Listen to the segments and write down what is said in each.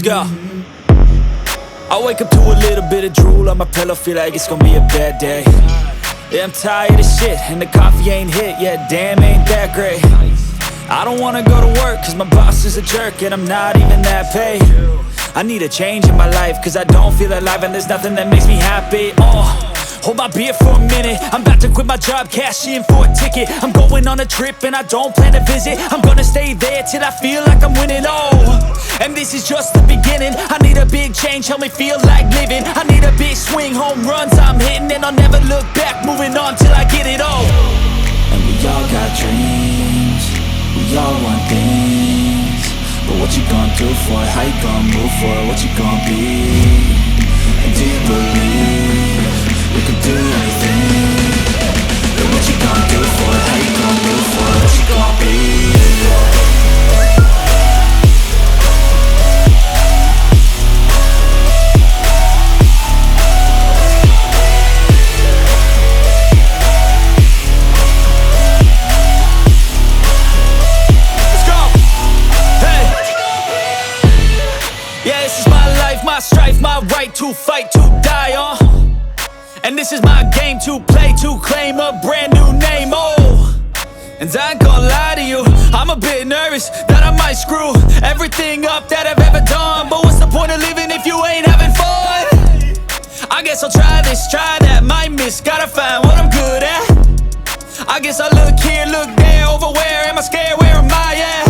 Let's go. I wake up to a little bit of drool on my pillow, feel like it's gonna be a bad day. Yeah, I'm tired of shit, and the coffee ain't hit yet, damn, ain't that great. I don't wanna go to work, cause my boss is a jerk, and I'm not even that paid. I need a change in my life, cause I don't feel alive, and there's nothing that makes me happy. Hold my beer for a minute, I'm about to quit my job, cash in for a ticket. I'm going on a trip and I don't plan to visit. I'm gonna stay there till I feel like I'm winning, and this is just the beginning. I need a big change, help me feel like living. I need a big swing, home runs I'm hitting, and I'll never look back, moving on till I get it all. And we all got dreams, we all want things, but what you gonna do for it? How you gonna move for it? What you gonna be? And do you believe you can do anything? But what you gonna do for it? How you gonna move for it? What you gonna be? Let's go! Hey! Yeah, this is my life, my strife, my right to fight, to die, and this is my game to play, to claim a brand new name, and I ain't gonna lie to you, I'm a bit nervous that I might screw everything up that I've ever done. But what's the point of living if you ain't having fun? I guess I'll try this, try that, might miss, gotta find what I'm good at. I guess I look here, look there, over where am I scared, where am I at?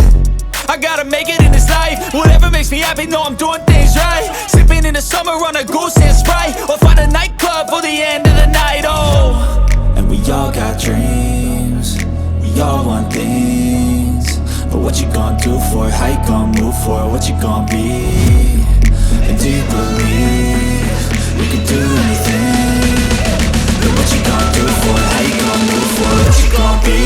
I gotta make it in this life, whatever makes me happy, know I'm doing things right. Sipping in the summer on a goose and Sprite, or find a nightclub for the end of the night, And we all got dreams, we all want things, but what you gonna do for it? How you gonna move for it? What you gonna be? And do you believe you can do anything? But what you gonna do for it? How you gonna move for it? What you gonna be?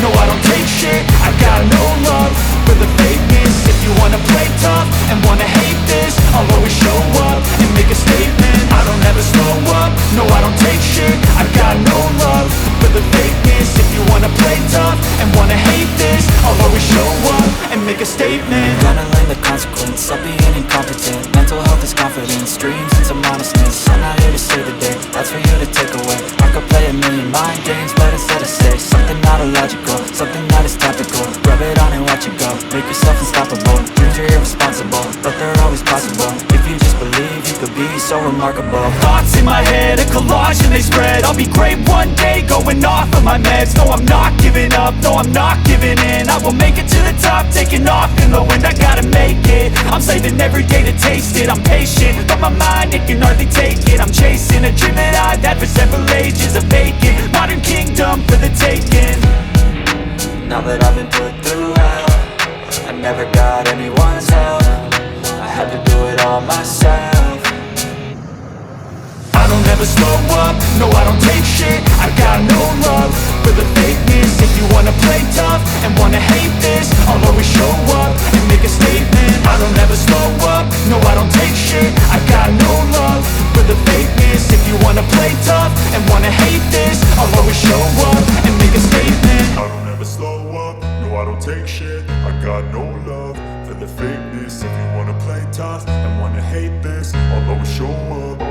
No, I don't take shit, I got no love for the fakeness. If you wanna play tough and wanna hate this, I'll always show up and make a statement. I don't ever slow up, no, I don't take shit, I got no love for the fakeness. If you wanna play tough and wanna hate this, I'll always show up and make a statement. Gonna learn the consequence of being incompetent. Mental health is confidence, dreams into modestness. I'm not here to save the day, that's for you to take away. I could play a million mind games, but instead I say something not illogical, something that is topical. Rub it on and watch it go, make yourself unstoppable. Dreams are irresponsible, but they're always possible. If you just believe, you could be so remarkable. Thoughts in my head, a collage and they spread. I'll be great one day, going off of my meds. No, I'm not giving up, no, I'm not giving in. I will make it to the top, taking off in the wind. I gotta make it, I'm saving every day to taste it. I'm patient, but my mind, it can hardly take it. I'm chasing a dream that I've had for several ages. A vacant, modern kingdom for the taking. Now that I've been put through hell, I never got anyone's help, I had to do it all myself. I don't ever slow up, no, I don't take shit, I got no love for the fakeness. If you wanna play tough and wanna hate this, I'll always show up and make a statement. I don't ever slow up, no, I don't take shit, I got no love for the fakeness. If you wanna play tough and wanna hate this, I'll always show up and make a statement. I don't ever slow up, no, I don't take shit, I got no love for the fakeness. If you wanna play tough and wanna hate this, I'll always show up